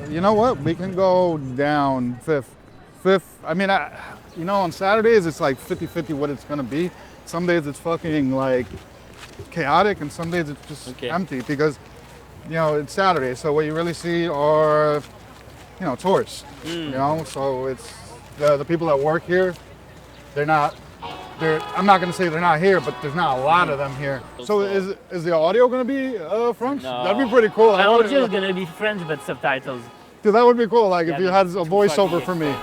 You know what? We can go down fifth. I mean, on Saturdays it's like 50-50 what it's gonna be. Some days it's fucking like chaotic, and some days it's just empty because, it's Saturday. So what you really see are, tourists. So it's the people that work here. I'm not gonna say they're not here, but there's not a lot of them here. So is the audio gonna be French? No. That'd be pretty cool. The audio is gonna be French, but subtitles. Dude, that would be cool. Like if you had a voiceover for me.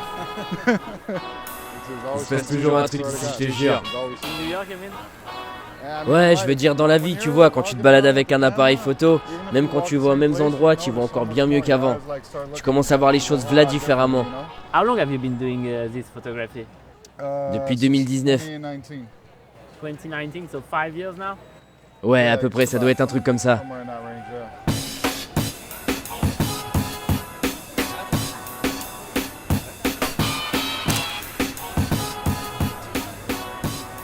Il se passe toujours un truc ici, je te jure. New York, I mean? Ouais, je veux dire, dans la vie, tu vois, quand tu te balades avec un appareil photo, même quand tu vas aux mêmes endroits, tu vois encore bien mieux qu'avant. Tu commences à voir les choses v'là différemment. How long have you been doing this photography? Depuis 2019. 2019, so 5 years now? Ouais, à peu près, ça doit être un truc comme ça.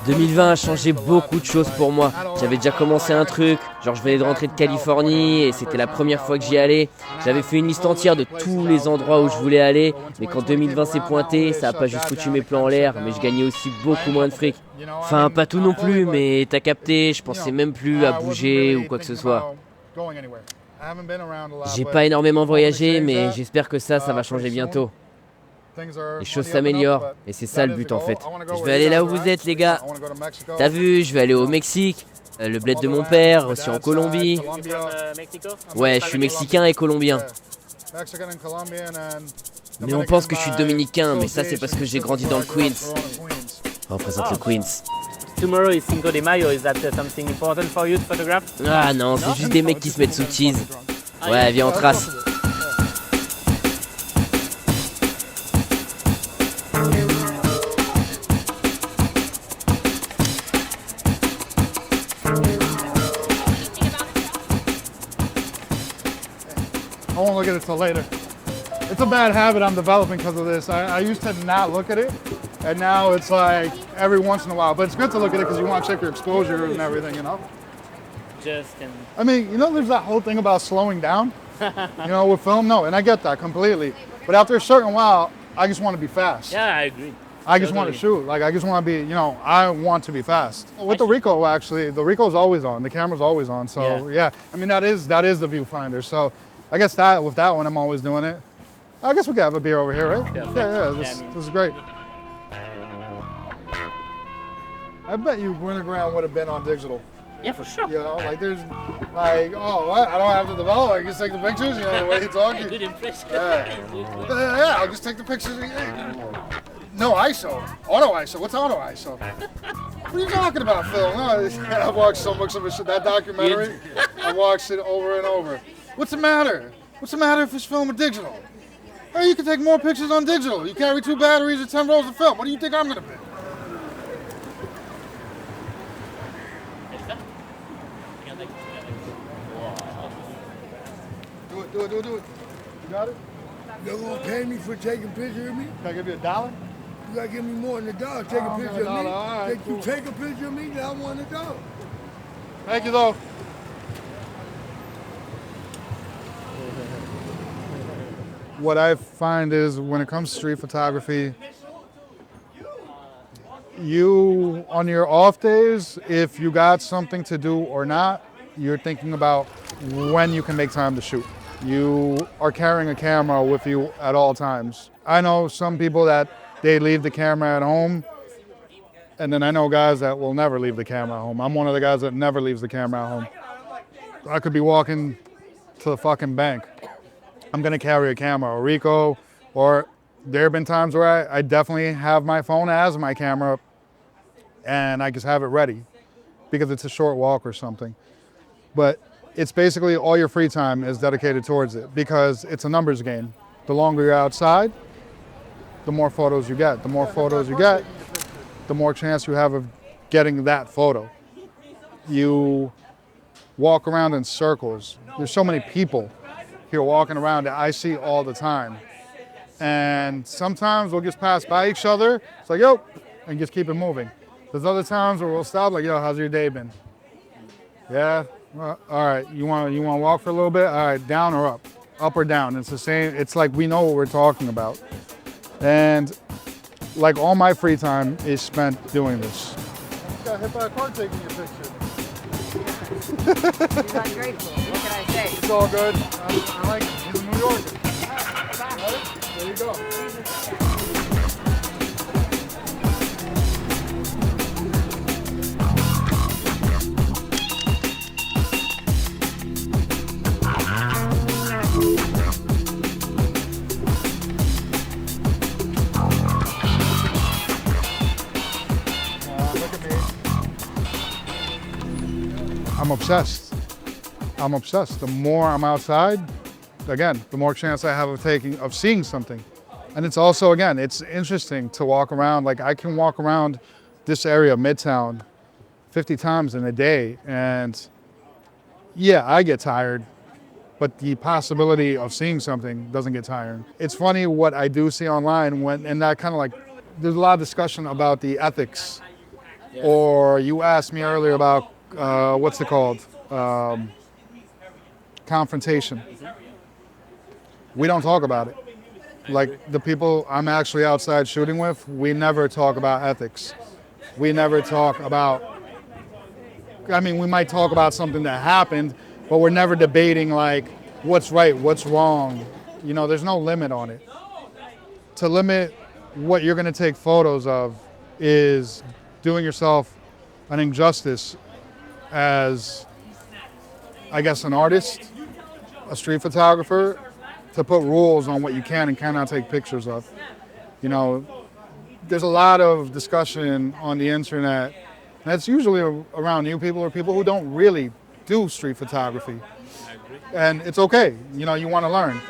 2020 a changé beaucoup de choses pour moi. J'avais déjà commencé un truc, genre je venais de rentrer de Californie et c'était la première fois que j'y allais. J'avais fait une liste entière de tous les endroits où je voulais aller, mais quand 2020 s'est pointé, ça a pas juste foutu mes plans en l'air, mais je gagnais aussi beaucoup moins de fric. Enfin, pas tout non plus, mais t'as capté, je pensais même plus à bouger ou quoi que ce soit. J'ai pas énormément voyagé, mais j'espère que ça va changer bientôt. Les choses s'améliorent, et c'est ça le but en fait. Je vais aller là où vous êtes les gars. T'as vu, je vais aller au Mexique, le bled de mon père, aussi en Colombie. Ouais, je suis mexicain et colombien. Mais on pense que je suis dominicain, mais ça c'est parce que j'ai grandi dans le Queens. On représente le Queens. Tomorrow is Cinco de Mayo, is that something important for you to photograph? Ah non, c'est juste des mecs qui se mettent sous cheese. Ouais, viens on trace. I won't look at it till later. It's a bad habit I'm developing because of this. I used to not look at it, and now it's like every once in a while. But it's good to look at it because you want to check your exposure and everything, I mean, there's that whole thing about slowing down, with film. No, and I get that completely. But after a certain while, I just want to be fast. Yeah, I agree. I just want to shoot. Like, I just want to be, I want to be fast. With the Ricoh, actually, the Ricoh's always on. The camera's always on. So, yeah. I mean, that is the viewfinder. So, I guess with that one, I'm always doing it. I guess we could have a beer over here, right? Yeah. This is great. I bet you Winterground would have been on digital. Yeah, for sure. There's what? I don't have to develop. I just take the pictures, the way you talk. Good impression. Yeah, I'll just take the pictures. No ISO. Auto ISO. What's auto ISO? What are you talking about, Phil? No, I've watched so much of it. That documentary, I watched it over and over. What's the matter? What's the matter if it's film or digital? Hey, you can take more pictures on digital. You carry 2 batteries and 10 rolls of film. What do you think I'm going to pick? Do it. You got it? You're going to pay me for taking pictures of me? Can I give you $1? You got to give me more than $1. Take a picture of me. Right, cool. You take a picture of me, then I want $1. Thank you, though. What I find is when it comes to street photography, you, on your off days, if you got something to do or not, you're thinking about when you can make time to shoot. You are carrying a camera with you at all times. I know some people that they leave the camera at home, and then I know guys that will never leave the camera at home. I'm one of the guys that never leaves the camera at home. I could be walking to the fucking bank. I'm gonna carry a camera, a Ricoh, or there have been times where I definitely have my phone as my camera and I just have it ready because it's a short walk or something. But it's basically all your free time is dedicated towards it because it's a numbers game. The longer you're outside, the more photos you get. The more photos you get, the more chance you have of getting that photo. You walk around in circles. There's so many people here walking around that I see all the time. And sometimes we'll just pass by each other. It's like, yo, and just keep it moving. There's other times where we'll stop, like, yo, how's your day been? Yeah? Well, all right, you want to walk for a little bit? All right, down or up? Up or down? It's the same. It's like we know what we're talking about. And like all my free time is spent doing this. Got hit by a car taking your picture. He's ungrateful. What can I say? It's all good. I like it. He's a New Yorker. Right? There you go. I'm obsessed. I'm obsessed. The more I'm outside, again, the more chance I have of seeing something. And it's also, again, it's interesting to walk around. Like I can walk around this area, Midtown, 50 times in a day. And yeah, I get tired, but the possibility of seeing something doesn't get tiring. It's funny what I do see online and that kind of like, there's a lot of discussion about the ethics. Yeah. Or you asked me earlier about what's it called? Confrontation. We don't talk about it. Like the people I'm actually outside shooting with, we never talk about ethics. We never talk about, I mean, we might talk about something that happened, but we're never debating like what's right, what's wrong. You know, there's no limit on it. To limit what you're gonna take photos of is doing yourself an injustice as, I guess, an artist, a street photographer, to put rules on what you can and cannot take pictures of. You know, there's a lot of discussion on the internet, and it's usually around new people or people who don't really do street photography. And it's okay, you know, you want to learn.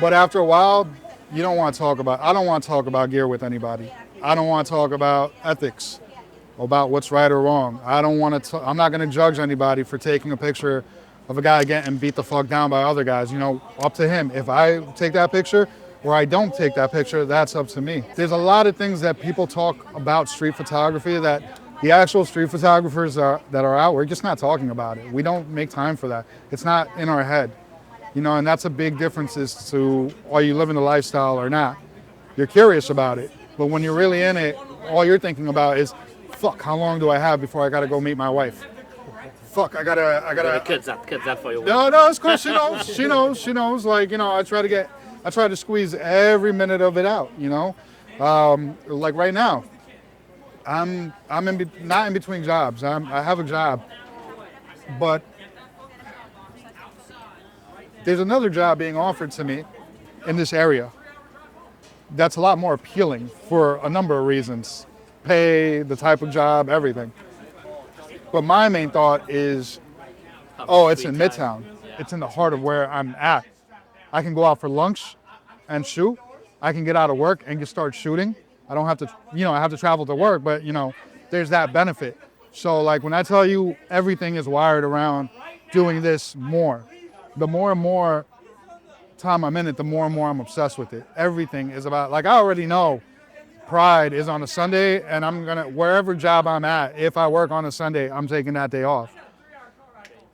But after a while, you don't want to talk about, I don't want to talk about gear with anybody. I don't want to talk about ethics, about what's right or wrong. I'm not gonna judge anybody for taking a picture of a guy getting beat the fuck down by other guys. You know, up to him. If I take that picture or I don't take that picture, that's up to me. There's a lot of things that people talk about street photography that the actual street photographers that are out, we're just not talking about it. We don't make time for that. It's not in our head. You know, and that's a big difference as to are you living the lifestyle or not. You're curious about it, but when you're really in it, all you're thinking about is, fuck, how long do I have before I gotta go meet my wife? Fuck, I gotta cut that for you. No, it's cool. She knows. Like, you know, I try to squeeze every minute of it out, you know? Like right now, I'm not in between jobs. I have a job, but there's another job being offered to me in this area that's a lot more appealing for a number of reasons. Pay, the type of job, everything. But my main thought is, oh, it's in Midtown. It's in the heart of where I'm at. I can go out for lunch and shoot. I can get out of work and just start shooting. I don't have to, you know, I have to travel to work, but, you know, there's that benefit. So, like, when I tell you everything is wired around doing this more, the more and more time I'm in it, the more and more I'm obsessed with it. Everything is about, like, I already know Pride is on a Sunday, and I'm gonna, wherever job I'm at, if I work on a Sunday, I'm taking that day off.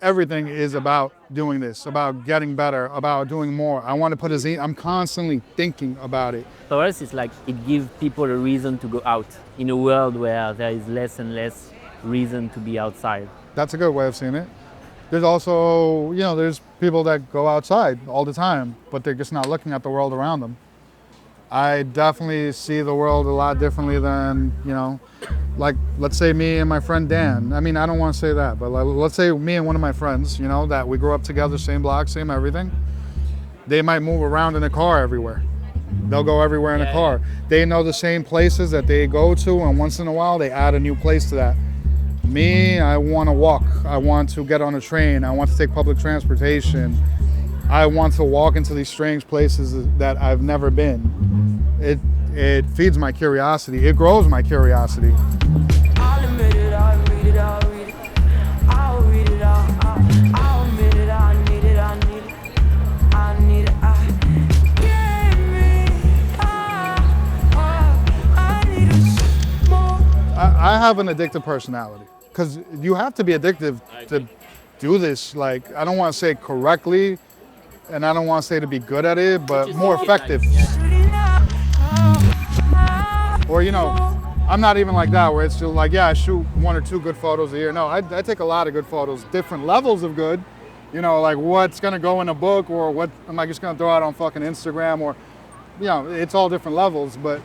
Everything is about doing this, about getting better, about doing more. I want to put I'm constantly thinking about it. For us, it's like it gives people a reason to go out in a world where there is less and less reason to be outside. That's a good way of seeing it. There's also, you know, there's people that go outside all the time, but they're just not looking at the world around them. I definitely see the world a lot differently than, you know, like, let's say me and my friend Dan. I mean, I don't want to say that, but let's say me and one of my friends, you know, that we grew up together, same block, same everything. They might move around in a car everywhere. They'll go everywhere in a car. They know the same places that they go to, and once in a while they add a new place to that. Me, I want to walk. I want to get on a train. I want to take public transportation. I want to walk into these strange places that I've never been. It feeds my curiosity. It grows my curiosity. I'll admit it, I'll read it, I'll read it. I'll read it, I'll admit it, I need it, I need it. I need it, give me, I need it more. I have an addictive personality because you have to be addictive to do this. Like, I don't want to say correctly, and I don't want to say to be good at it, but more effective. Or, you know, I'm not even like that where it's still like, yeah, I shoot 1 or 2 good photos a year. No, I take a lot of good photos, different levels of good. You know, like what's gonna go in a book or what am I just gonna throw out on fucking Instagram or, you know, it's all different levels, but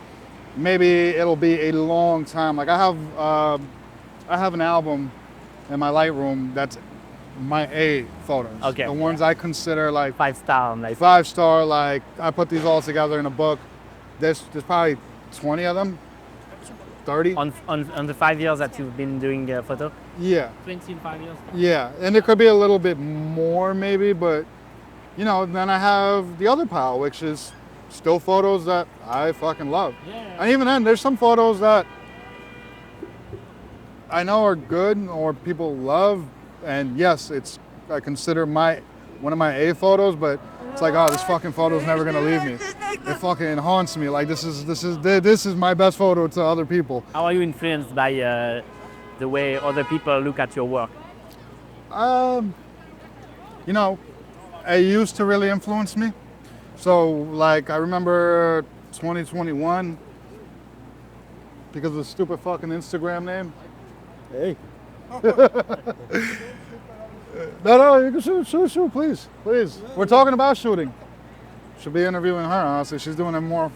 maybe it'll be a long time. Like I have an album in my Lightroom that's my A photos. Okay. The ones I consider like 5-star, nice. 5-star, like I put these all together in a book. There's probably 20 of them, 30. On the 5 years that you've been doing photo? Yeah. 20 in 5 years? Yeah, and it could be a little bit more maybe, but you know, then I have the other pile, which is still photos that I fucking love. Yeah. And even then, there's some photos that I know are good or people love, and yes, I consider one of my A photos, but it's like, oh, this fucking photo's never gonna leave me. It fucking haunts me. Like this is my best photo to other people. How are you influenced by the way other people look at your work? You know, it used to really influence me. So like I remember 2021 because of the stupid fucking Instagram name. Hey. No, you can shoot, please. We're talking about shooting. Should be interviewing her, honestly. She's doing it more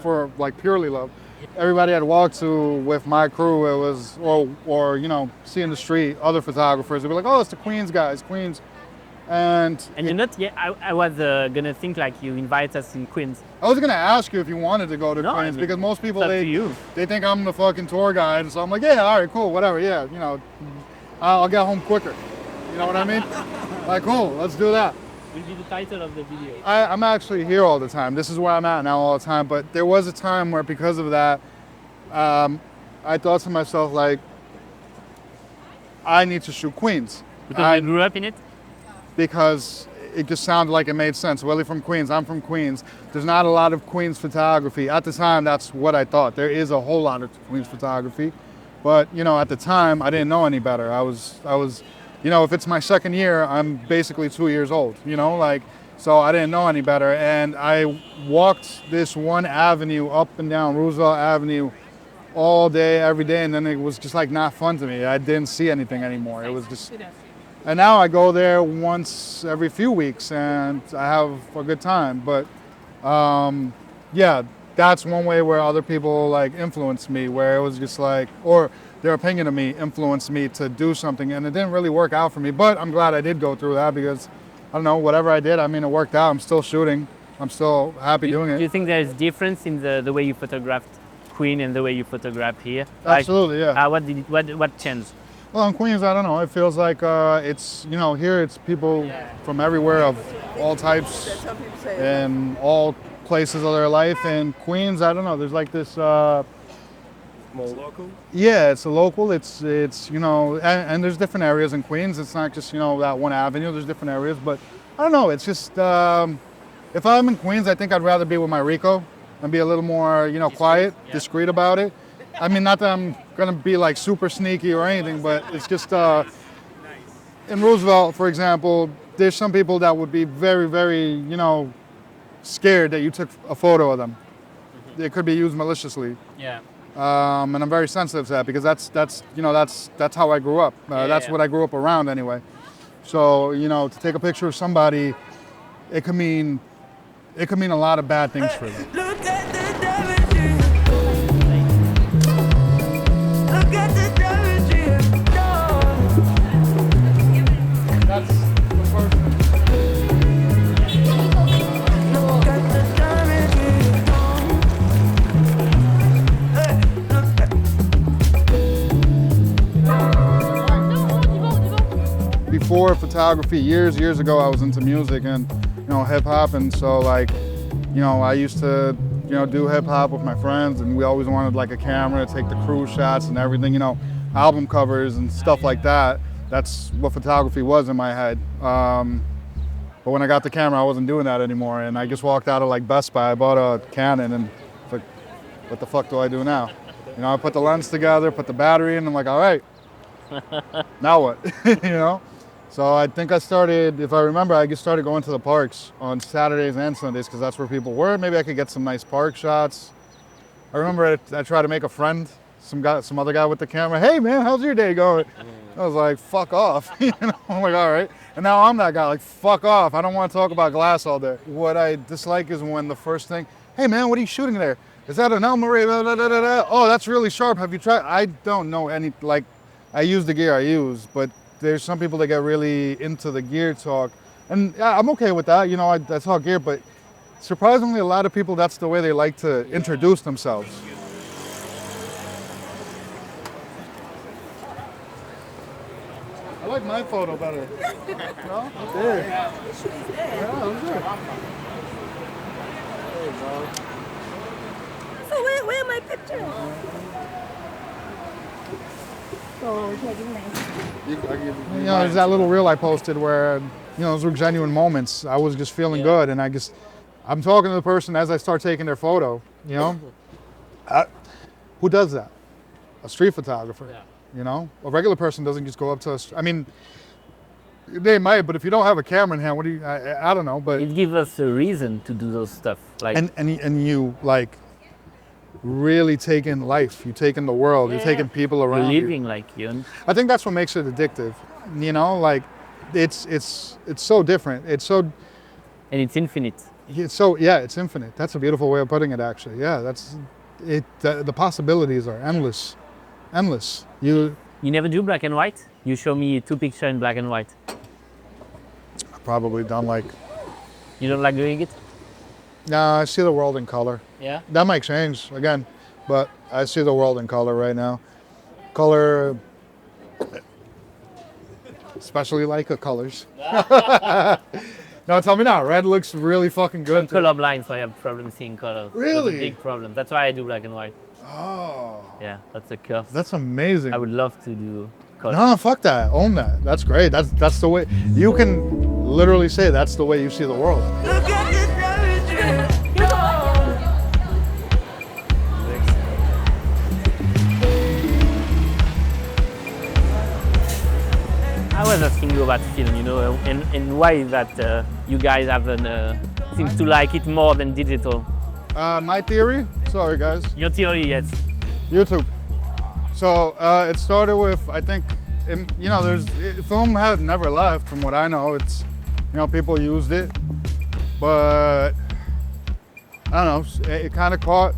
for like purely love. Everybody I'd walk to with my crew, it was, or you know, see in the street, other photographers, they'd be like, oh, it's the Queens guys, Queens. And you're not, yeah, I was gonna think like you invite us in Queens. I was gonna ask you if you wanted to go to No, Queens I mean, because most people, it's up to you. they think I'm the fucking tour guide. And so I'm like, yeah, all right, cool, whatever, yeah, you know, I'll get home quicker. You know what I mean? Like, cool, let's do that. Will be the title of the video. I'm actually here all the time. This is where I'm at now all the time. But there was a time where because of that, I thought to myself, like, I need to shoot Queens. Because you grew up in it? Because it just sounded like it made sense. Willie from Queens, I'm from Queens. There's not a lot of Queens photography. At the time, that's what I thought. There is a whole lot of Queens photography. But, you know, at the time, I didn't know any better. I was, you know, if it's my second year, I'm basically 2 years old, you know, like, so I didn't know any better. And I walked this one avenue up and down Roosevelt Avenue all day, every day. And then it was just like not fun to me. I didn't see anything anymore. It was just, and now I go there once every few weeks and I have a good time. But yeah, that's one way where other people like influenced me, where it was just like, or their opinion of me influenced me to do something, and it didn't really work out for me, but I'm glad I did go through that because, I don't know, whatever I did, I mean, it worked out. I'm still shooting. I'm still happy doing it. Do you think there's difference in the way you photographed Queen and the way you photograph here? Absolutely, yeah. What changed? Well, in Queens, I don't know, it feels like it's, you know, here it's people from everywhere of all types and all places of their life. And Queens, I don't know, there's like this... More local? Yeah, it's a local. It's you know, and there's different areas in Queens. It's not just, you know, that one avenue. There's different areas, but I don't know. It's just if I'm in Queens, I think I'd rather be with my Rico and be a little more, you know, quiet, discreet about it. I mean, not that I'm gonna be like super sneaky or anything, but it's just in Roosevelt, for example, there's some people that would be very, very, you know, scared that you took a photo of them. It could be used maliciously. Yeah. And I'm very sensitive to that because that's you know, that's how I grew up. That's what I grew up around anyway. So, you know, to take a picture of somebody, it could mean a lot of bad things for them. Look at the damage you. Look at the damage you done. That's the first thing. Look at the damage you done. Before photography, years ago, I was into music and, you know, hip hop, and so like, you know, I used to, you know, do hip hop with my friends, and we always wanted like a camera to take the crew shots and everything, you know, album covers and stuff like that. That's what photography was in my head. But when I got the camera, I wasn't doing that anymore, and I just walked out of like Best Buy. I bought a Canon, and it's like, what the fuck do I do now? You know, I put the lens together, put the battery in, I'm like, all right, now what? You know? So I think I started, if I remember, I just started going to the parks on Saturdays and Sundays because that's where people were. Maybe I could get some nice park shots. I remember I tried to make a friend, some other guy with the camera. Hey man, how's your day going? I was like, fuck off. You know, I'm like, all right. And now I'm that guy, like, fuck off. I don't want to talk about glass all day. What I dislike is when the first thing, hey man, what are you shooting there? Is that an Elmarie? Oh, that's really sharp. Have you tried? I don't know any, like, I use the gear I use, but there's some people that get really into the gear talk. And yeah, I'm okay with that. You know, I talk gear, but surprisingly, a lot of people, that's the way they like to introduce themselves. I like my photo better. No? There. Yeah, I'm good. There you go. So where are my pictures? So taking nice. You know, there's that little reel I posted where, you know, those were genuine moments. I was just feeling good, and I'm talking to the person as I start taking their photo, you know? Who does that? A street photographer, you know? A regular person doesn't just go up to us. I mean, they might, but if you don't have a camera in hand, what do you, I don't know, but... It gives us a reason to do those stuff. Like, and you, like, really take in life. You take in the world. You're taking people around you. living like you. I think that's what makes it addictive. You know, like, it's so different. It's so... And it's infinite. It's so, yeah, it's infinite. That's a beautiful way of putting it, actually. Yeah, that's it. The possibilities are endless, endless. You never do black and white? You show me 2 pictures in black and white. I've probably done like... You don't like doing it? No, I see the world in color. Yeah? That might change again, but I see the world in color right now. Color, especially like colors. No, tell me now. Red looks really fucking good. I'm colorblind, so I have problems seeing colors. Really? That's a big problem. That's why I do black and white. Oh. Yeah, that's a curse. That's amazing. I would love to do color. No, fuck that. Own that. That's great. That's the way. You can literally say that's the way you see the world. Look at this damage. I was asking you about film, you know, and why that you guys haven't seems to like it more than digital. My theory. Sorry, guys. Your theory, yes. YouTube. So it started with, I think, you know, film had never left from what I know. It's, you know, people used it, but I don't know. It kind of caught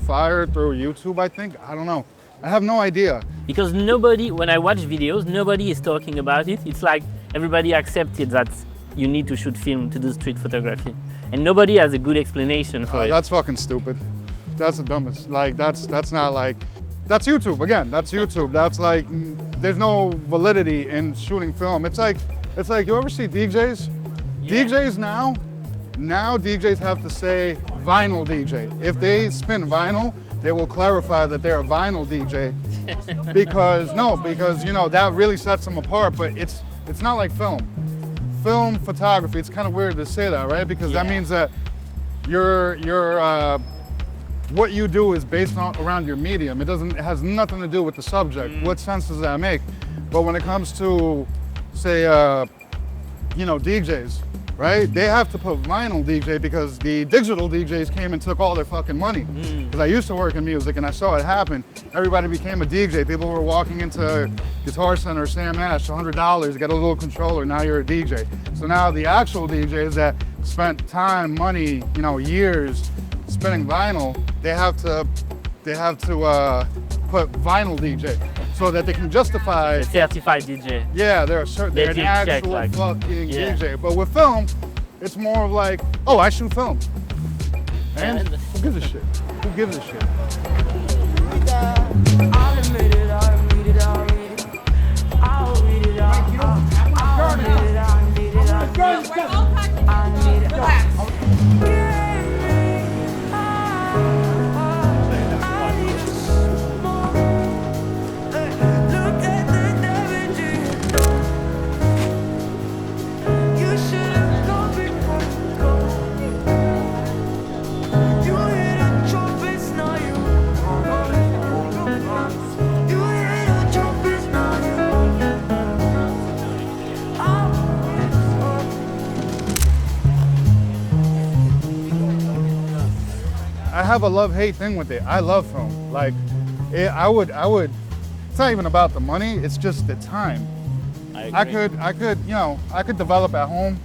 fire through YouTube. I think. I don't know. I have no idea. Because nobody, when I watch videos, nobody is talking about it. It's like everybody accepted that you need to shoot film to do street photography, and nobody has a good explanation for it. That's fucking stupid. That's the dumbest. Like that's not like, that's YouTube again. That's YouTube. That's like, there's no validity in shooting film. It's like you ever see DJs? Yeah. DJs now DJs have to say vinyl DJ. If they spin vinyl, they will clarify that they're a vinyl DJ because you know that really sets them apart. But it's not like film photography. It's kind of weird to say that, right? Because that means that what you do is based around your medium. It has nothing to do with the subject. What sense does that make? But when it comes to, say, you know, DJs, right? They have to put vinyl DJ because the digital DJs came and took all their fucking money. Because I used to work in music and I saw it happen. Everybody became a DJ. People were walking into Guitar Center, Sam Ash, $100, get a little controller, now you're a DJ. So now the actual DJs that spent time, money, you know, years spinning vinyl, they have to put vinyl DJ so that they can justify A certified DJ. Yeah, they're an actual fucking DJ. But with film, it's more of like, oh, I shoot film. And who gives a shit? Who gives a shit? I'll admit it, I'll read it, I'll read it. I'll read it, I'll read it, I'll read it, I'll read it. Look at the damage. You should have gone before you go. You hit a trumpets, now you have a love-hate thing with it. I love film. Like, I would, it's not even about the money, it's just the time. I could develop at home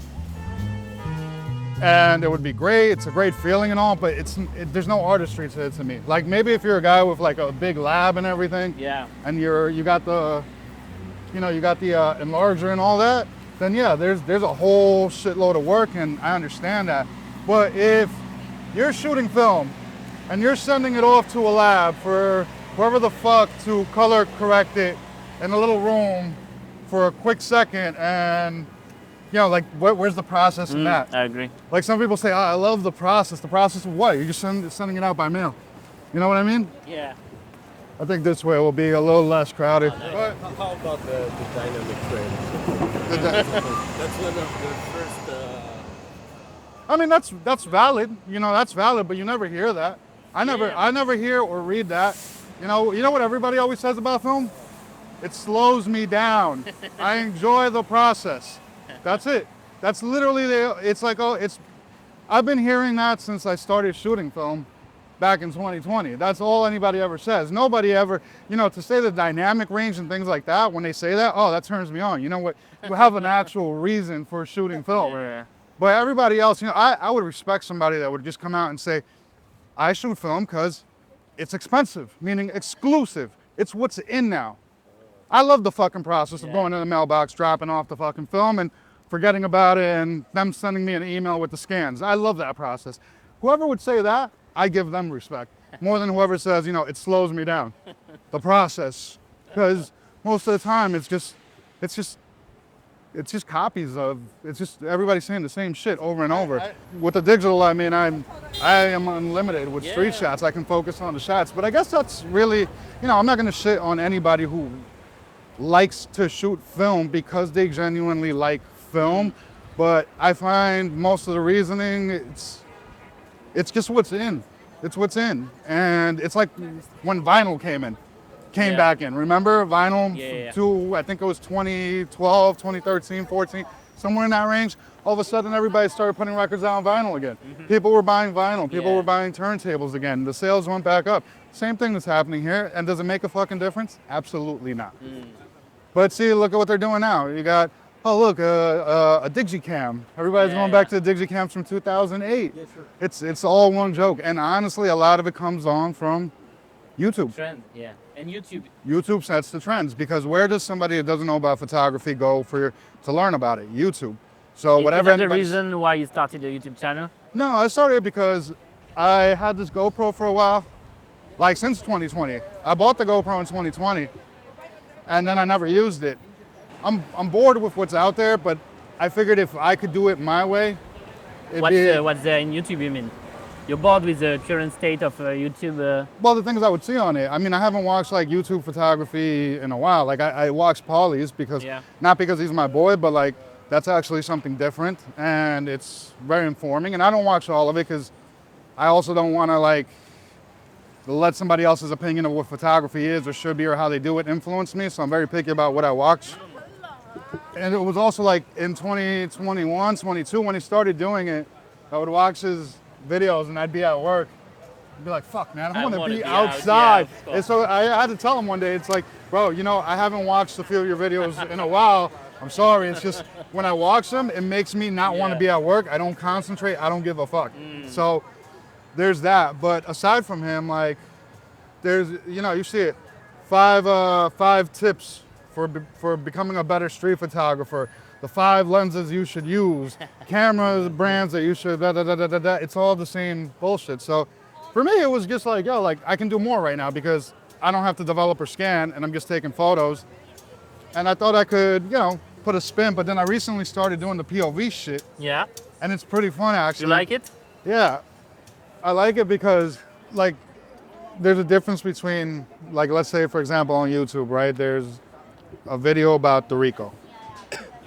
and it would be great. It's a great feeling and all, but there's no artistry to it to me. Like maybe if you're a guy with like a big lab and everything, and you got the enlarger and all that, then yeah, there's a whole shitload of work, and I understand that. But if you're shooting film and you're sending it off to a lab for whoever the fuck to color correct it in a little room for a quick second, and like where's the process in that? I agree. Like some people say, oh, I love the process. The process of what? You're just sending it out by mail. You know what I mean? Yeah. I think this way will be a little less crowded. How about the dynamic range? That's one of the first. I mean, that's valid. That's valid, but you never hear that. I never hear or read that. You know what everybody always says about film? It slows me down. I enjoy the process. That's it. That's literally I've been hearing that since I started shooting film back in 2020. That's all anybody ever says. Nobody ever, to say the dynamic range and things like that, when they say that, oh, that turns me on. You know what? We have an actual reason for shooting film. Yeah. But everybody else, I would respect somebody that would just come out and say, I shoot film because it's expensive, meaning exclusive. It's what's in now. I love the fucking process of going in the mailbox, dropping off the fucking film and forgetting about it and them sending me an email with the scans. I love that process. Whoever would say that, I give them respect. More than whoever says, it slows me down. The process. Because most of the time it's just copies of, it's just everybody saying the same shit over and over. With the digital, I mean, I am unlimited with street shots. I can focus on the shots. But I guess that's really, I'm not gonna shit on anybody who likes to shoot film because they genuinely like film. But I find most of the reasoning, it's just what's in. It's what's in. And it's like when vinyl came back in. Remember vinyl to, I think it was 2012, 2013, 14, somewhere in that range. All of a sudden everybody started putting records out on vinyl again. People were buying vinyl. People were buying turntables again. The sales went back up. Same thing that's happening here. And does it make a fucking difference? Absolutely not. But see, look at what they're doing now. You got, oh look, a Digicam. Everybody's going back to the Digicams from 2008. Yeah, sure. It's all one joke. And honestly, a lot of it comes on from YouTube. Trend, yeah. And YouTube. YouTube sets the trends, because where does somebody that doesn't know about photography go to learn about it? YouTube. So whatever. Is that the reason why you started a YouTube channel? No, I started because I had this GoPro for a while, like since 2020. I bought the GoPro in 2020, and then I never used it. I'm bored with what's out there, but I figured if I could do it my way, What's there in YouTube, you mean? You're bored with the current state of YouTube? Well, the things I would see on it. I mean, I haven't watched like YouTube photography in a while. Like I watched Paulie's because, not because he's my boy, but like that's actually something different, and it's very informing. And I don't watch all of it because I also don't want to like let somebody else's opinion of what photography is or should be or how they do it influence me. So I'm very picky about what I watch. And it was also like in 2021, 22, when he started doing it, I would watch his videos and I'd be at work. I'd be like, fuck man, I want to be outside. And so I had to tell him one day, it's like, bro, I haven't watched a few of your videos in a while. I'm sorry, it's just when I watch them, it makes me not want to be at work. I don't concentrate, I don't give a fuck. So there's that. But aside from him, like, there's, you see it, five tips for becoming a better street photographer, the 5 lenses you should use, cameras, brands that you should, it's all the same bullshit. So for me, it was just like, yo, like I can do more right now because I don't have to develop or scan and I'm just taking photos. And I thought I could, put a spin, but then I recently started doing the POV shit. Yeah. And it's pretty fun actually. You like it? Yeah. I like it because like there's a difference between, like, let's say for example on YouTube, right? There's a video about the Rico.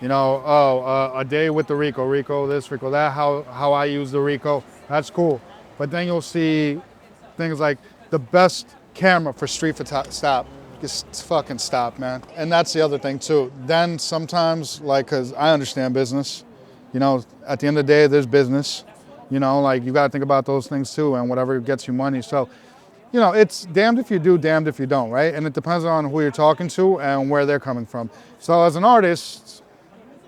A day with the Rico this, Rico that, how I use the Rico, that's cool. But then you'll see things like the best camera for street photography, stop, just fucking stop, man. And that's the other thing too. Then sometimes, like, cause I understand business, at the end of the day, there's business. You know, like you got to think about those things too, and whatever gets you money. So, you know, it's damned if you do, damned if you don't, right? And it depends on who you're talking to and where they're coming from. So as an artist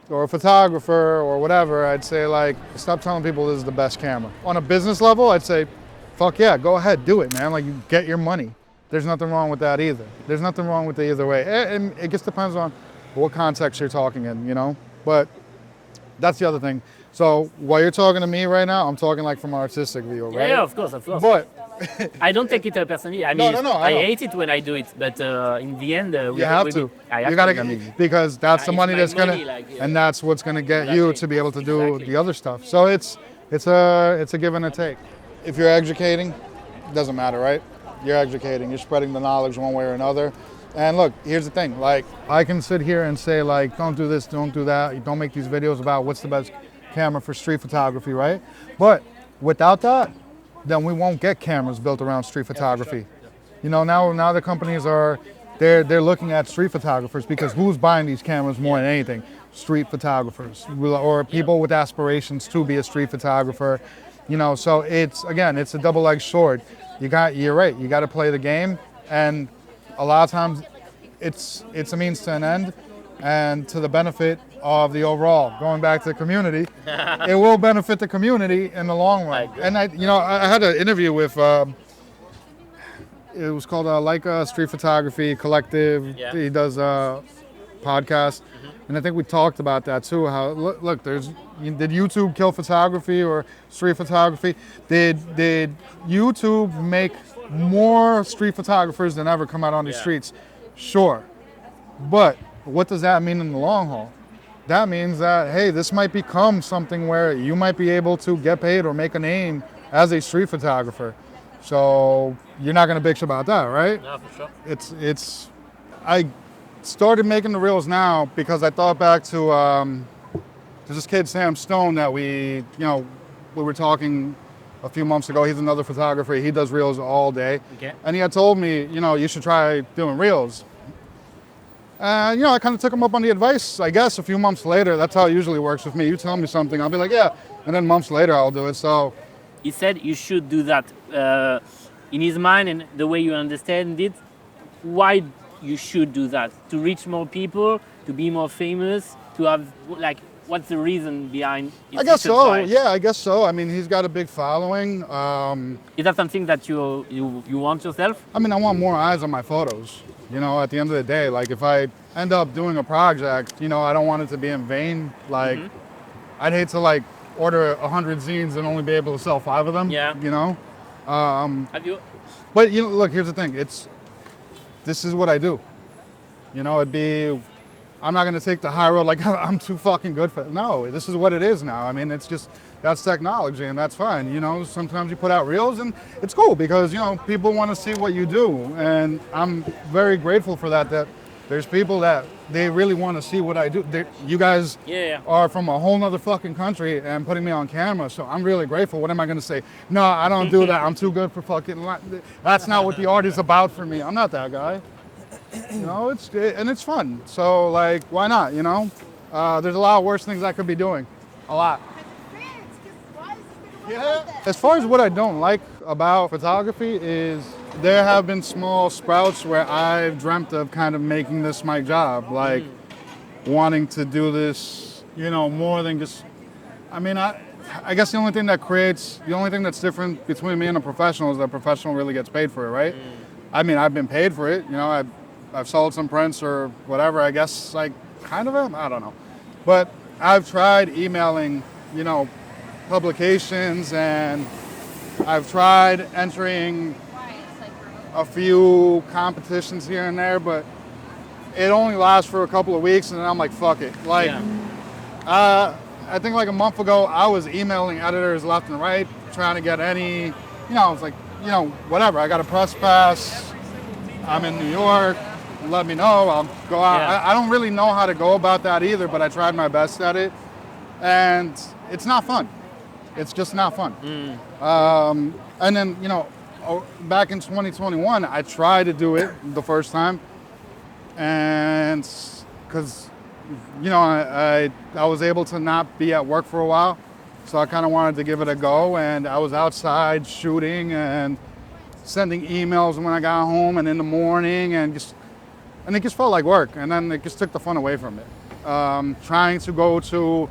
or a photographer or whatever, I'd say like, stop telling people this is the best camera. On a business level, I'd say, fuck yeah, go ahead, do it, man. Like you get your money. There's nothing wrong with that either. There's nothing wrong with it either way. And it just depends on what context you're talking in, you know? But that's the other thing. So while you're talking to me right now, I'm talking like from an artistic view, right? Yeah, of course, of course. But I don't take it personally. I mean, no, I know. hate it when I do it, but in the end, you have to. You gotta, because that's the money that's gonna, and that's what's gonna get you to be able to do the other stuff. So it's a give and a take. If you're educating, it doesn't matter, right? You're educating. You're spreading the knowledge one way or another. And look, here's the thing. Like, I can sit here and say like, don't do this, don't do that. Don't make these videos about what's the best camera for street photography, right? But without that, then we won't get cameras built around street photography. You know, now the companies are, they're looking at street photographers because who's buying these cameras more than anything? Street photographers or people with aspirations to be a street photographer. You know, so it's a double-edged sword. You're right. You got to play the game, and a lot of times it's a means to an end, and to the benefit of the overall. Going back to the community, it will benefit the community in the long run. And I had an interview with. It was called Leica Street Photography Collective. Yeah. He does a podcast, and I think we talked about that too. How look, did YouTube kill photography or street photography? Did YouTube make more street photographers than ever come out on the streets? Sure, but what does that mean in the long haul? That means that, hey, this might become something where you might be able to get paid or make a name as a street photographer. So you're not gonna bitch about that, right? No, for sure. I started making the reels now because I thought back to there's this kid, Sam Stone, that we were talking a few months ago. He's another photographer. He does reels all day. Okay. And he had told me, you should try doing reels. And, I kind of took him up on the advice, I guess, a few months later. That's how it usually works with me. You tell me something, I'll be like, yeah. And then months later, I'll do it. So He said you should do that. In his mind and the way you understand it, why you should do that? To reach more people, to be more famous, to have, like, what's the reason behind his I guess so. advice? Yeah, I guess so. I mean, he's got a big following. Is that something that you want yourself? I mean, I want more eyes on my photos. At the end of the day, like if I end up doing a project, I don't want it to be in vain. Like, I'd hate to like order 100 zines and only be able to sell 5 of them. Yeah. Have you? But look, here's the thing. This is what I do. I'm not gonna take the high road like I'm too fucking good for it. No, this is what it is now. I mean, it's just, that's technology and that's fine. Sometimes you put out reels and it's cool because, people want to see what you do. And I'm very grateful for that there's people that they really want to see what I do. You guys are from a whole nother fucking country and putting me on camera. So I'm really grateful. What am I going to say? No, I don't do that. I'm too good for fucking, that's not what the art is about for me. I'm not that guy. It's fun. So like, why not? There's a lot of worse things I could be doing. A lot. Yeah. As far as what I don't like about photography is there have been small sprouts where I've dreamt of kind of making this my job, like wanting to do this, more than just, I guess the only thing that's different between me and a professional is that a professional really gets paid for it, right? I've been paid for it, I've sold some prints or whatever, I guess, like, kind of, I don't know. But I've tried emailing, publications, and I've tried entering a few competitions here and there, but it only lasts for a couple of weeks, and then I'm like, fuck it. Like, I think like a month ago, I was emailing editors left and right, trying to get any, it's like, whatever, I got a press pass, I'm in New York, let me know, I'll go out. Yeah. I don't really know how to go about that either, but I tried my best at it, and it's not fun. It's just not fun. And then, back in 2021, I tried to do it the first time, and because, I was able to not be at work for a while, So I kind of wanted to give it a go, and I was outside shooting and sending emails when I got home and in the morning, and it just felt like work, and then it just took the fun away from it. Trying to go to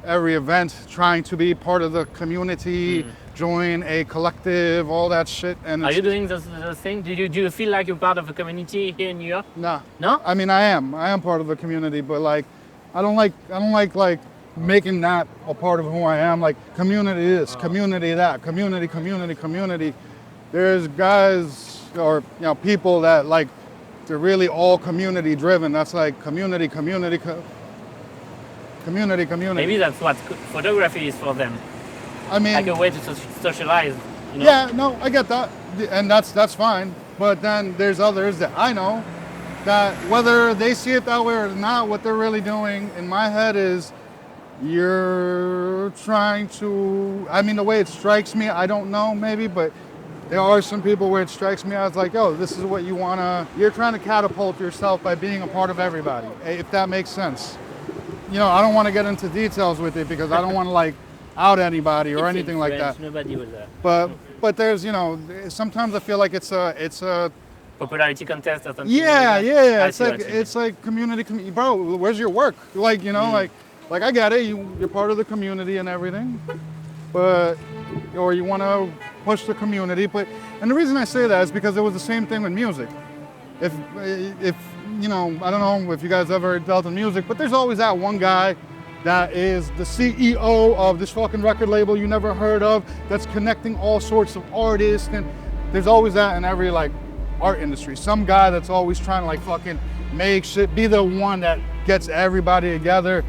every event, trying to be part of the community, join a collective, all that shit. And Are you doing those things? Do you feel like you're part of a community here in New York? Nah. No? I mean, I am part of the community, but like, I don't like making that a part of who I am. Like, community this, community that, community. There's guys or people that like, they're really all community driven. That's like community. Maybe that's what photography is for them. I mean, like a way to socialize. You know? Yeah, no, I get that, and that's fine. But then there's others that I know that whether they see it that way or not, what they're really doing in my head is you're trying to. I mean, the way it strikes me, I don't know, maybe, but there are some people where it strikes me as like, yo, this is what you wanna. You're trying to catapult yourself by being a part of everybody, if that makes sense. I don't want to get into details with it because I don't want to like out anybody or anything like that. Nobody was there. But there's sometimes I feel like it's a popularity contest or something. Yeah. Like It's like community. Bro, where's your work? Like like I get it. You're part of the community and everything, or you want to push the community. And the reason I say that is because it was the same thing with music. If I don't know if you guys ever dealt in music, but there's always that one guy that is the CEO of this fucking record label you never heard of, that's connecting all sorts of artists, and there's always that in every like art industry. Some guy that's always trying to like fucking make shit, be the one that gets everybody together,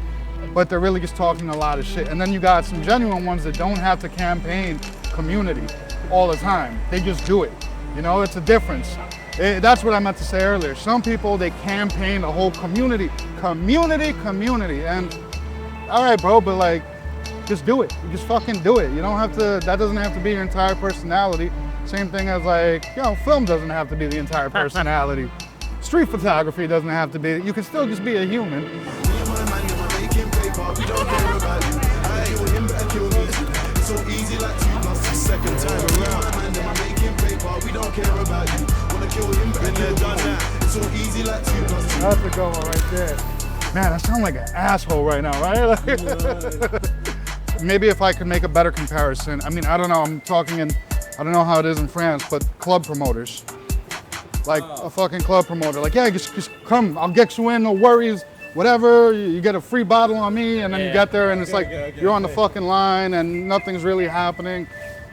but they're really just talking a lot of shit. And then you got some genuine ones that don't have to campaign community all the time. They just do it. It's a difference. That's what I meant to say earlier. Some people, they campaign the whole community, and all right, bro, but like, just do it. You just fucking do it. You don't have to, that doesn't have to be your entire personality. Same thing as like, film doesn't have to be the entire personality. Street photography doesn't have to be, you can still just be a human. That's a good one right there. Man, I sound like an asshole right now, right? Maybe if I could make a better comparison. I mean, I don't know, I don't know how it is in France, but club promoters. Like a fucking club promoter. Like, yeah, just come, I'll get you in, no worries, whatever. You get a free bottle on me, and then you get there and it's you're on the fucking line and nothing's really happening.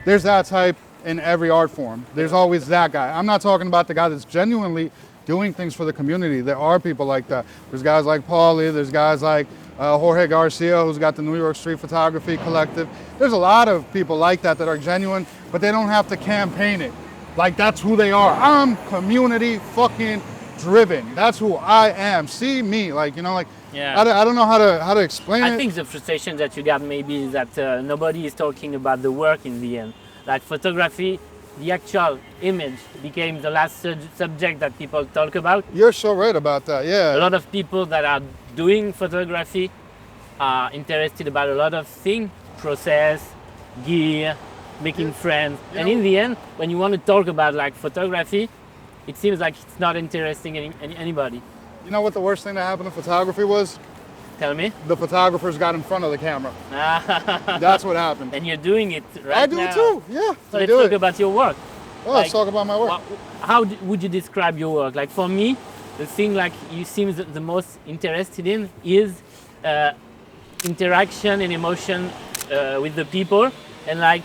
There's that type in every art form. There's always that guy. I'm not talking about the guy that's genuinely doing things for the community. There are people like that. There's guys like Paulie, there's guys like Jorge Garcia, who's got the New York Street Photography Collective. There's a lot of people like that that are genuine, but they don't have to campaign it. Like, that's who they are. I'm community fucking driven. That's who I am. See me, like, Yeah. I don't know how to explain it. I think the frustration that you got maybe is that nobody is talking about the work in the end. Like photography, the actual image became the last subject that people talk about. You're so right about that, yeah. A lot of people that are doing photography are interested about a lot of things, process, gear, making friends. And in the end, when you want to talk about like photography, it seems like it's not interesting anybody. You know what the worst thing that happened to photography was? Tell me. The photographers got in front of the camera. That's what happened. And you're doing it right now. I do it too, yeah. So let's talk about your work. Well, let's talk about my work. How would you describe your work? Like for me, the thing like you seem the most interested in is interaction and emotion with the people, and like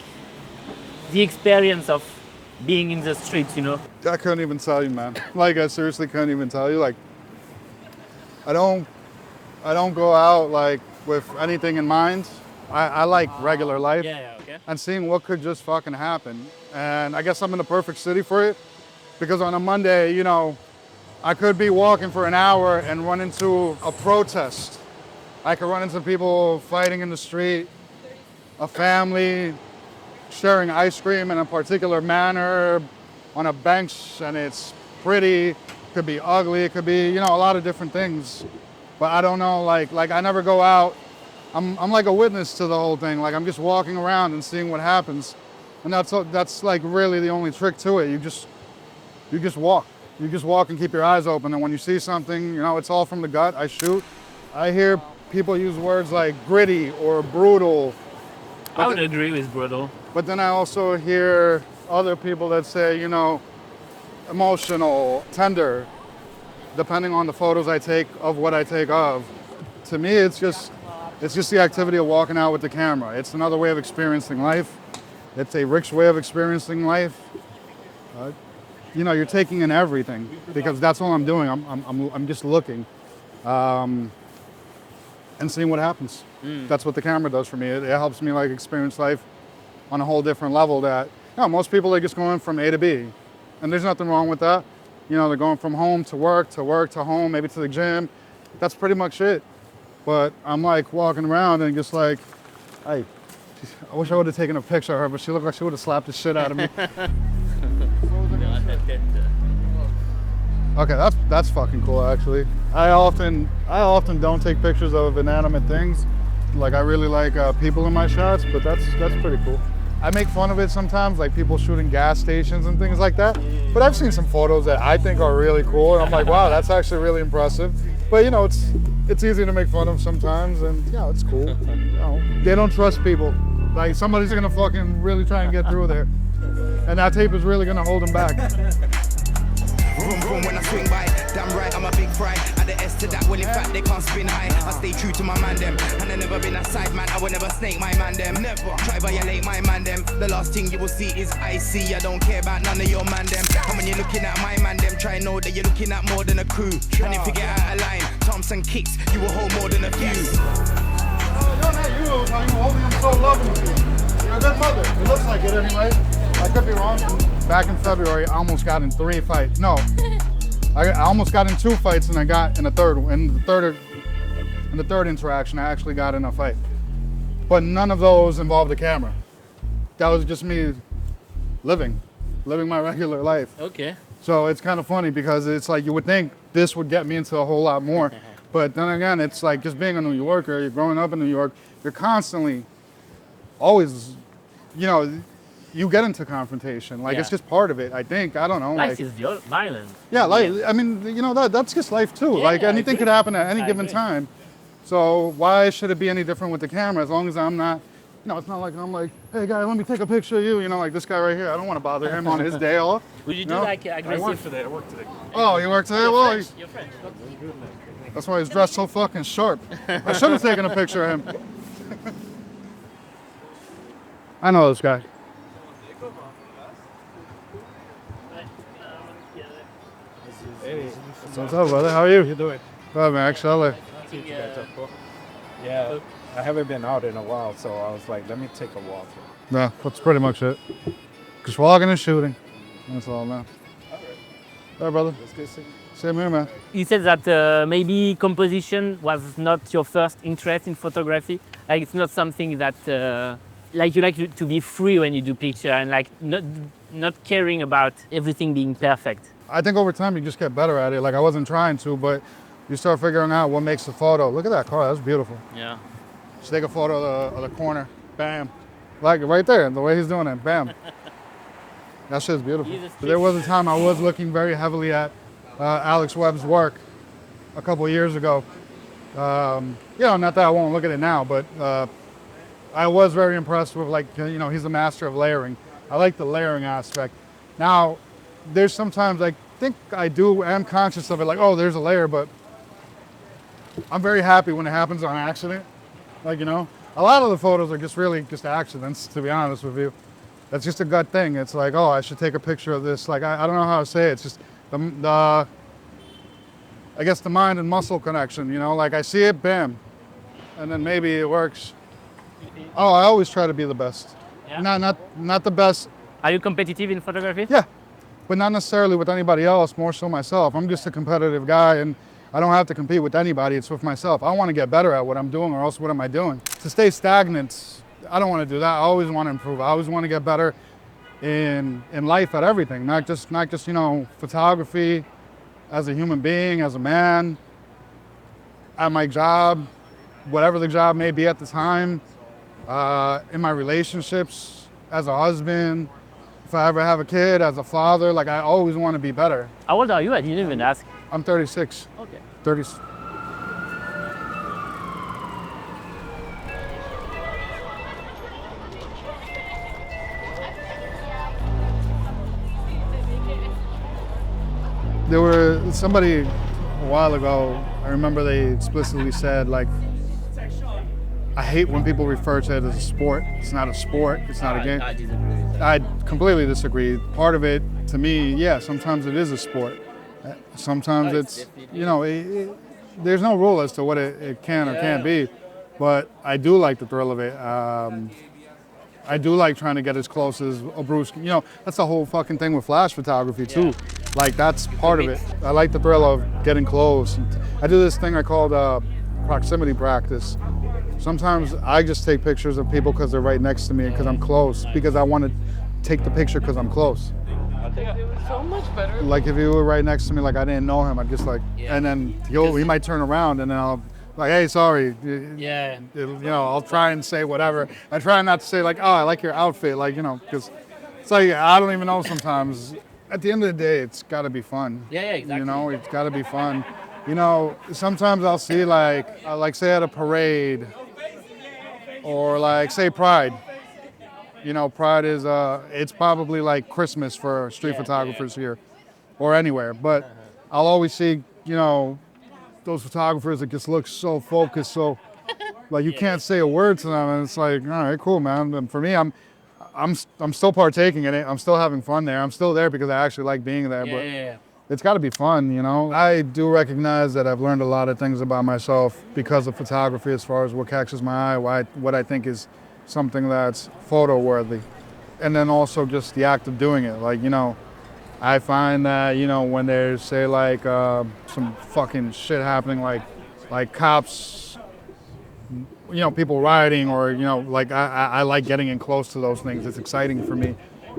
the experience of being in the streets, I couldn't even tell you, man. Like, I seriously couldn't even tell you. Like, I don't go out like with anything in mind. I like regular life. Okay. And seeing what could just fucking happen. And I guess I'm in the perfect city for it, because on a Monday, I could be walking for an hour and run into a protest. I could run into people fighting in the street, a family sharing ice cream in a particular manner on a bench, and it's pretty, it could be ugly, it could be, a lot of different things. But I don't know, like I never go out I'm like a witness to the whole thing. Like I'm just walking around and seeing what happens. And that's like really the only trick to it. You just walk. You just walk and keep your eyes open. And when you see something, you know, it's all from the gut. I shoot. I hear people use words like gritty or brutal. I would agree with brutal. But then I also hear other people that say, you know, emotional, tender, depending on the photos I take of what I take of. To me, it's just the activity of walking out with the camera. It's another way of experiencing life. It's a rich way of experiencing life. You know, you're taking in everything because that's all I'm doing. I'm just looking and seeing what happens. That's what the camera does for me. It helps me like experience life on a whole different level that, you know, most people are just going from A to B. And there's nothing wrong with that. You know, they're going from home to work, to home, maybe to the gym. That's pretty much it. But I'm like walking around and just like, hey, I wish I would have taken a picture of her, but she looked like she would have slapped the shit out of me. Okay, that's fucking cool actually. I often don't take pictures of inanimate things. Like I really like people in my shots, but that's pretty cool. I make fun of it sometimes, like people shooting gas stations and things like that. But I've seen some photos that I think are really cool, and I'm like, wow, that's actually really impressive. But you know, it's easy to make fun of sometimes, and yeah, it's cool. You know, they don't trust people. Like somebody's gonna fucking really try and get through there, and that tape is really gonna hold them back. Vroom vroom when I swing by, damn right I'm a big fry. Add the S to that, well in fact they can't spin high. I stay true to my man them, and I never been a side man. I will never snake my man them. Never try violate my man them. The last thing you will see is I see. I don't care about none of your man them. And when you're looking at my man them, try know that you're looking at more than a crew. And if you get out of line, Thompson kicks, you will hold more than a few. Oh, you're not you, I'm holding him so lovingly. You're a good mother. It looks like it anyway. I could be wrong. Back in February, I almost got in 3 fights. No, I almost got in 2 fights, and I got in the third interaction, I actually got in a fight. But none of those involved the camera. That was just me living my regular life. Okay. So it's kind of funny because it's like you would think this would get me into a whole lot more. But then again, it's like just being a New Yorker, you're growing up in New York, you're constantly, always, you know, you get into confrontation. Like it's just part of it, I think. I don't know. Life like, is violent. Yeah, like I mean, you know, that's just life too. Yeah, like anything could happen at any I given agree. time. So why should it be any different with the camera? As long as I'm not, you know, it's not like I'm like, hey guy, let me take a picture of you. You know, like this guy right here. I don't want to bother him on his day off. Would you do No? like aggressive? I work today. Oh, you work today? Well, You're French. that's why he's dressed so fucking sharp. I should have taken a picture of him. I know this guy. Hey, What's up, brother? How are you? you doing? Good, man. Actually, Yeah, I haven't been out in a while, so I was like, let me take a walk. yeah, that's pretty much it. Just walking and shooting. That's all, man. All right, brother. Let's get sick. Same here, man. You said that maybe composition was not your first interest in photography. Like it's not something that like you like to be free when you do picture and like not caring about everything being perfect. I think over time you just get better at it. Like I wasn't trying to, but you start figuring out what makes a photo. Look at that car. That's beautiful. Yeah. Just take a photo of the corner. Bam. Like right there, the way he's doing it. Bam. That shit's beautiful. He's a But there was a time I was looking very heavily at Alex Webb's work a couple of years ago. You know, not that I won't look at it now, but I was very impressed with, like, you know, he's a master of layering. I like the layering aspect. Now, there's sometimes I think am conscious of it, like, oh, there's a layer, but I'm very happy when it happens on accident. Like, you know, a lot of the photos are just really just accidents, to be honest with you. That's just a gut thing. It's like, oh, I should take a picture of this. Like, I don't know how to say it. It's just I guess the mind and muscle connection, you know, like I see it, bam, and then maybe it works. Oh, I always try to be the best. Yeah. Not the best. Are you competitive in photography? Yeah, but not necessarily with anybody else, more so myself. I'm just a competitive guy, and I don't have to compete with anybody. It's with myself. I want to get better at what I'm doing, or else what am I doing? To stay stagnant, I don't want to do that. I always want to improve. I always want to get better in life at everything, not just you know, photography, as a human being, as a man, at my job, whatever the job may be at the time, in my relationships, as a husband, if I ever have a kid, as a father, like I always want to be better. How old are you? I didn't even ask. I'm 36. Okay. 30. There were somebody a while ago, I remember they explicitly said, like, I hate when people refer to it as a sport. It's not a sport, it's not a game. I disagree with that. I completely disagree. Part of it, to me, yeah, sometimes it is a sport. Sometimes it's, you know, there's no rule as to what it can or can't be, but I do like the thrill of it. I do like trying to get as close as a Bruce. You know, that's the whole fucking thing with flash photography too. Yeah. Like that's part of it. I like the thrill of getting close. I do this thing I call proximity practice. Sometimes I just take pictures of people because they're right next to me because I'm close, because I want to take the picture because I'm close. So much better. Like if you were right next to me, like I didn't know him, I'd just like, and then he might turn around and then I'll like, hey, sorry. Yeah. You know, I'll try and say whatever. I try not to say like, oh, I like your outfit, like, you know, because it's like, I don't even know sometimes. At the end of the day, it's got to be fun. Yeah, exactly. You know, it's got to be fun. You know, sometimes I'll see like say at a parade or like say Pride. You know, Pride is, it's probably like Christmas for street photographers here or anywhere. But I'll always see, you know, those photographers that just look so focused, so like you can't say a word to them. And it's like, all right, cool, man. And for me, I'm still partaking in it. I'm still having fun there. I'm still there because I actually like being there. But it's got to be fun, you know. I do recognize that I've learned a lot of things about myself because of photography as far as what catches my eye, what I think is something that's photo worthy. And then also just the act of doing it. Like, you know, I find that, you know, when there's, say, like some fucking shit happening, like cops, you know, people rioting or, you know, like I like getting in close to those things. It's exciting for me.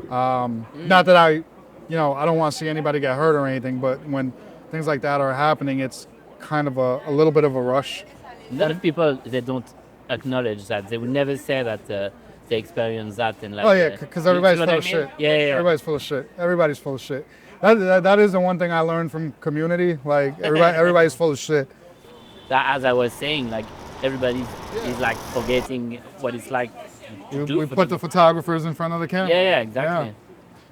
Not that I don't want to see anybody get hurt or anything, but when things like that are happening, it's kind of a little bit of a rush. A lot of people, they don't acknowledge that. They would never say that they experience that. And like, oh yeah, because everybody's full of shit. Yeah. Everybody's full of shit. Everybody's full of shit. That is the one thing I learned from community. Like everybody's full of shit. That, as I was saying, like everybody is like forgetting what it's like. We put the photographers in front of the camera. Yeah, exactly. Yeah.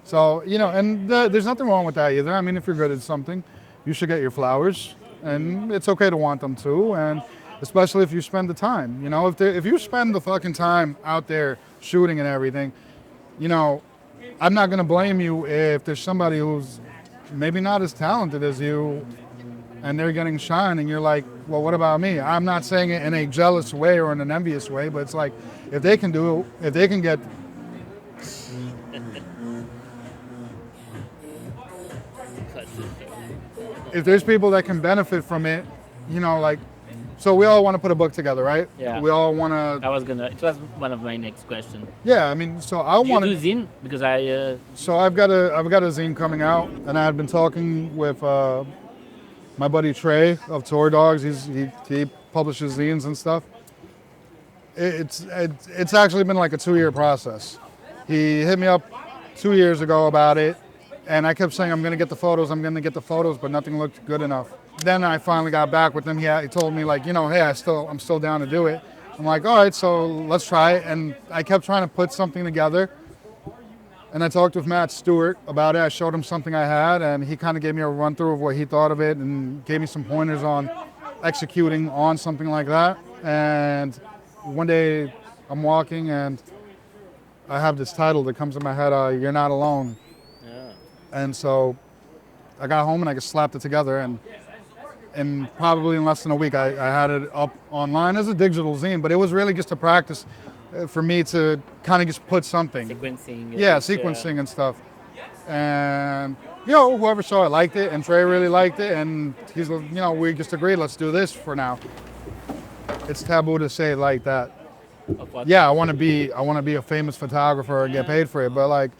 So, you know, and there's nothing wrong with that either. I mean, if you're good at something, you should get your flowers, and it's okay to want them too, and especially if you spend the time. You know, if you spend the fucking time out there shooting and everything, you know, I'm not gonna blame you if there's somebody who's maybe not as talented as you, and they're getting shine, and you're like, well, what about me? I'm not saying it in a jealous way or in an envious way, but it's like, if they can get if there's people that can benefit from it, you know, like, so we all want to put a book together, right? Yeah. We all want to. It was one of my next questions. Yeah, I mean, so I want to do zine because I. So I've got a zine coming out, and I had been talking with my buddy Trey of Tour Dogs. He publishes zines and stuff. It's actually been like a 2-year process. He hit me up 2 years ago about it. And I kept saying, I'm going to get the photos, but nothing looked good enough. Then I finally got back with him. He told me, like, you know, hey, I'm still down to do it. I'm like, all right, so let's try it. And I kept trying to put something together. And I talked with Matt Stewart about it. I showed him something I had, and he kind of gave me a run through of what he thought of it and gave me some pointers on executing on something like that. And one day I'm walking, and I have this title that comes in my head, You're Not Alone. And so I got home and I just slapped it together, and probably in less than a week I had it up online as a digital zine, but it was really just a practice for me to kind of just put something. Sequencing. Yeah, sequencing and stuff. And, you know, whoever saw it liked it, and Trey really liked it, and he's, you know, we just agreed, let's do this for now. It's taboo to say it like that. Yeah, I want to be a famous photographer and get paid for it, but like,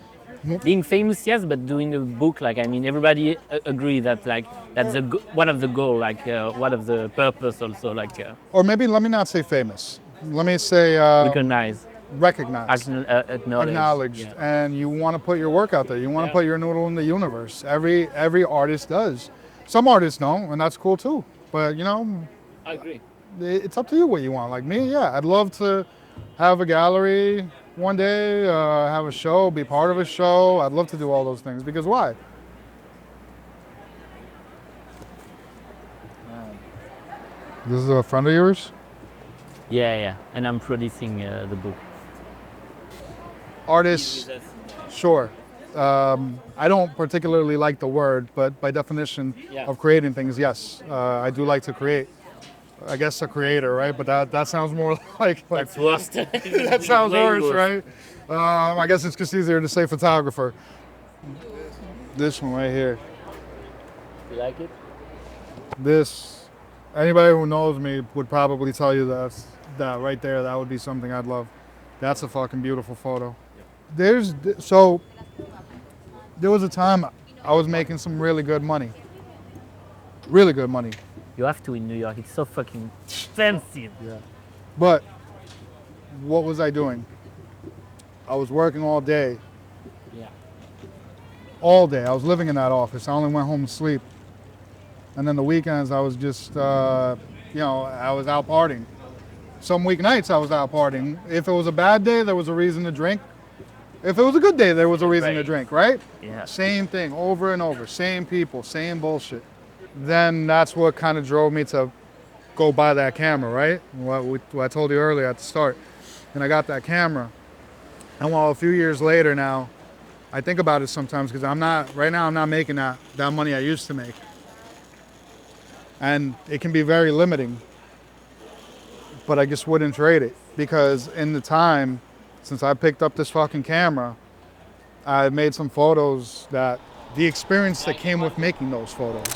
Being famous, yes, but doing a book, like, I mean, everybody agree that, like, that's one of the goal, like, one of the purpose also, like, Or maybe let me not say famous. Let me say recognize, recognized, acknowledge. acknowledged, Yeah. and you want to put your work out there. You want to put your noodle in the universe. Every artist does. Some artists don't, and that's cool too. But you know, I agree. it's up to you what you want. Like me, yeah, I'd love to have a gallery one day, have a show, be part of a show. I'd love to do all those things because why? This is a friend of yours? Yeah, and I'm producing the book. Artists, sure. I don't particularly like the word, but by definition of creating things, yes. I do like to create. I guess a creator, right? But that sounds more like That's worse. that sounds worse, right? I guess it's just easier to say photographer. This one right here. You like it? This, anybody who knows me would probably tell you that right there, that would be something I'd love. That's a fucking beautiful photo. There was a time I was making some really good money. Really good money. You have to in New York. It's so fucking expensive. Yeah. But what was I doing? I was working all day. Yeah. All day. I was living in that office. I only went home to sleep. And then the weekends I was just, I was out partying. Some weeknights I was out partying. If it was a bad day, there was a reason to drink. If it was a good day, there was a reason to drink, right? Yeah. Same thing over and over. Same people, same bullshit. Then that's what kind of drove me to go buy that camera, right? What I told you earlier at the start. And I got that camera. And while a few years later now, I think about it sometimes because I'm not making that money I used to make. And it can be very limiting. But I just wouldn't trade it because in the time since I picked up this fucking camera, I made some photos that the experience that came with making those photos.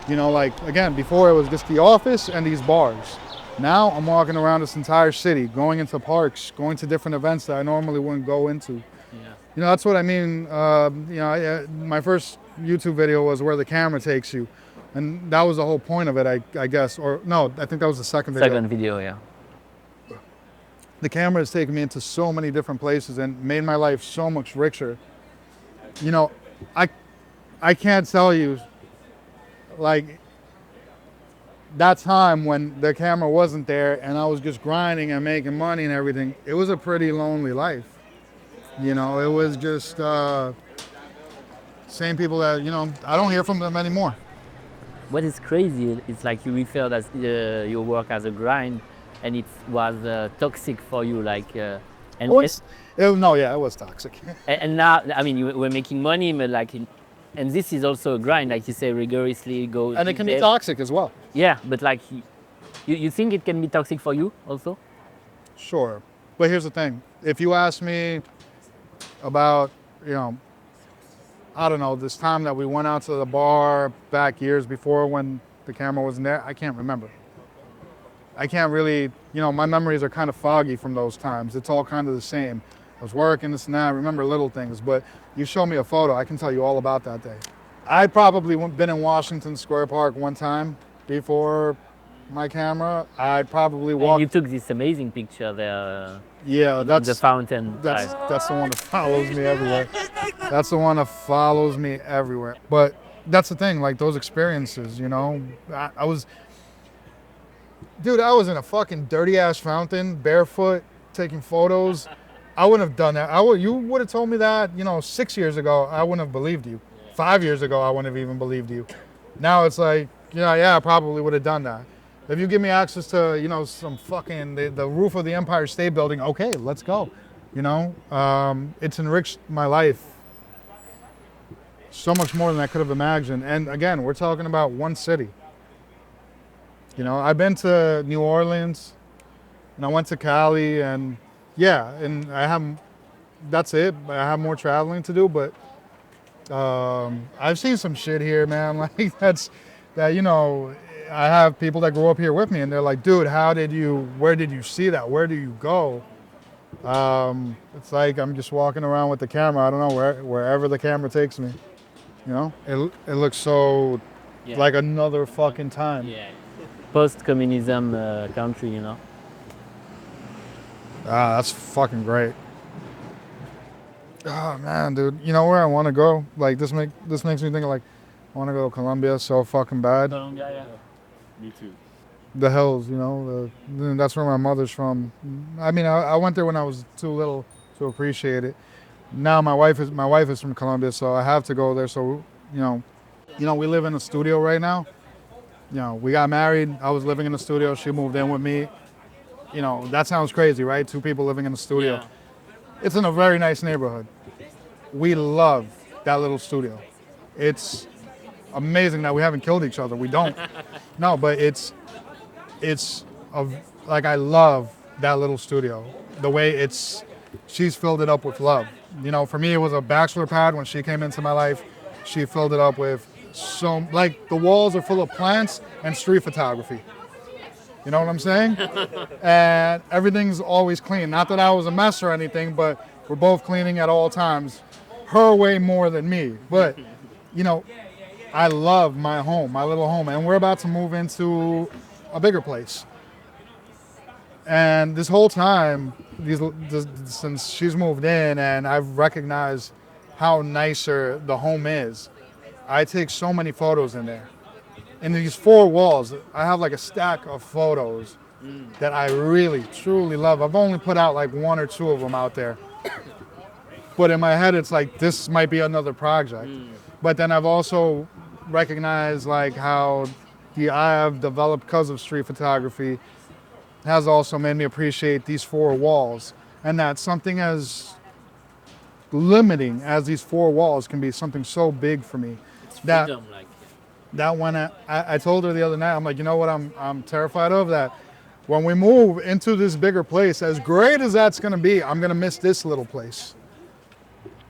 You know, like, again, before it was just the office and these bars. Now I'm walking around this entire city, going into parks, going to different events that I normally wouldn't go into. Yeah. You know, that's what I mean. My first YouTube video was where the camera takes you. And that was the whole point of it, I guess. Or no, I think that was the second video. Second video, yeah. The camera has taken me into so many different places and made my life so much richer. You know, I can't tell you, like, that time when the camera wasn't there and I was just grinding and making money and everything, it was a pretty lonely life. You know, it was just same people that, I don't hear from them anymore. What is crazy, it's like you referred as your work as a grind, and it was toxic for you, like. It was toxic. And now, I mean, you were making money, but like, and this is also a grind, like you say, rigorously go. And it can be toxic as well. Yeah, but like, you think it can be toxic for you also? Sure, but here's the thing: if you ask me about, I don't know, this time that we went out to the bar back years before when the camera wasn't there, I can't remember. I can't really, my memories are kind of foggy from those times. It's all kind of the same. I was working, this and that, I remember little things, but you show me a photo, I can tell you all about that day. I'd probably been in Washington Square Park one time before my camera. I'd probably walk. You took this amazing picture there. Yeah, that's the fountain. That's the one that follows me everywhere. That's the one that follows me everywhere. But that's the thing, like those experiences, I was in a fucking dirty ass fountain, barefoot, taking photos. I wouldn't have done that. You would have told me that, 6 years ago, I wouldn't have believed you. 5 years ago, I wouldn't have even believed you. Now it's like, I probably would have done that. If you give me access to, some fucking, the roof of the Empire State Building, okay, let's go. It's enriched my life so much more than I could have imagined. And again, we're talking about one city. I've been to New Orleans and I went to Cali and that's it. I have more traveling to do, but I've seen some shit here, man. Like I have people that grew up here with me and they're like, dude, where did you see that? Where do you go? It's like I'm just walking around with the camera. I don't know, wherever the camera takes me. You know, it looks so like another fucking time. Yeah. Post-communism country, you know. That's fucking great. Oh man, dude, you know where I want to go? Like this makes me think of like, I want to go to Colombia so fucking bad. Colombia, yeah. Me too. The hills, you know, that's where my mother's from. I mean, I went there when I was too little to appreciate it. Now my wife is from Colombia, so I have to go there. So you know, we live in a studio right now. You know, we got married. I was living in the studio. She moved in with me. You know, that sounds crazy, right? Two people living in the studio. Yeah. It's in a very nice neighborhood. We love that little studio. It's amazing that we haven't killed each other. We don't. No, but like I love that little studio. The way she's filled it up with love. You know, for me it was a bachelor pad when she came into my life. She filled it up with like the walls are full of plants and street photography. You know what I'm saying? And everything's always clean. Not that I was a mess or anything, but we're both cleaning at all times. Her way more than me. But, you know, I love my home, my little home. And we're about to move into a bigger place. And this whole time, since she's moved in and I've recognized how nicer the home is, I take so many photos in there. In these four walls, I have like a stack of photos that I really, truly love. I've only put out like one or two of them out there. But in my head, it's like, this might be another project. But then I've also recognized like how the eye I've developed because of street photography has also made me appreciate these four walls. And that something as limiting as these four walls can be something so big for me. It's freedom, That when I told her the other night, I'm like, you know what I'm terrified of? That when we move into this bigger place, as great as that's gonna be, I'm gonna miss this little place.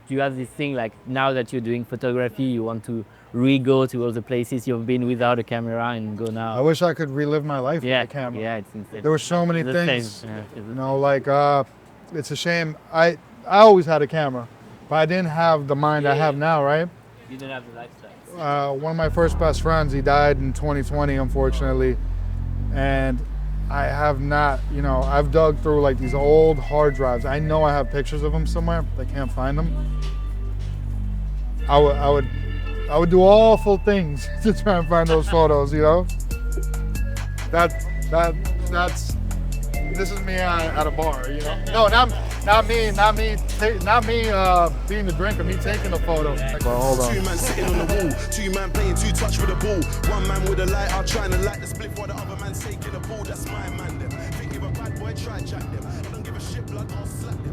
Do you have this thing like now that you're doing photography, you want to re-go to all the places you've been without a camera and go now? I wish I could relive my life with a camera. Yeah, it's insane. There were so many The things, same, yeah, you know, like it's a shame. I always had a camera, but I didn't have the mind I have now, right? You didn't have the lifestyle. One of my first best friends, he died in 2020, unfortunately. And I have not, you know, I've dug through like these old hard drives. I know I have pictures of him somewhere, but I can't find them. I would do awful things to try and find those photos, you know? That's this is me at a bar, you know? No, not me being the drinker, me taking a photo. Like, well, hold on. Two man sitting on the wall, two man playing two touch with a ball. One man with a lighter trying to light the split while the other man's taking a ball. That's my man them. Think if a bad boy try jack them. I don't give a shit, blood, I'll slap them.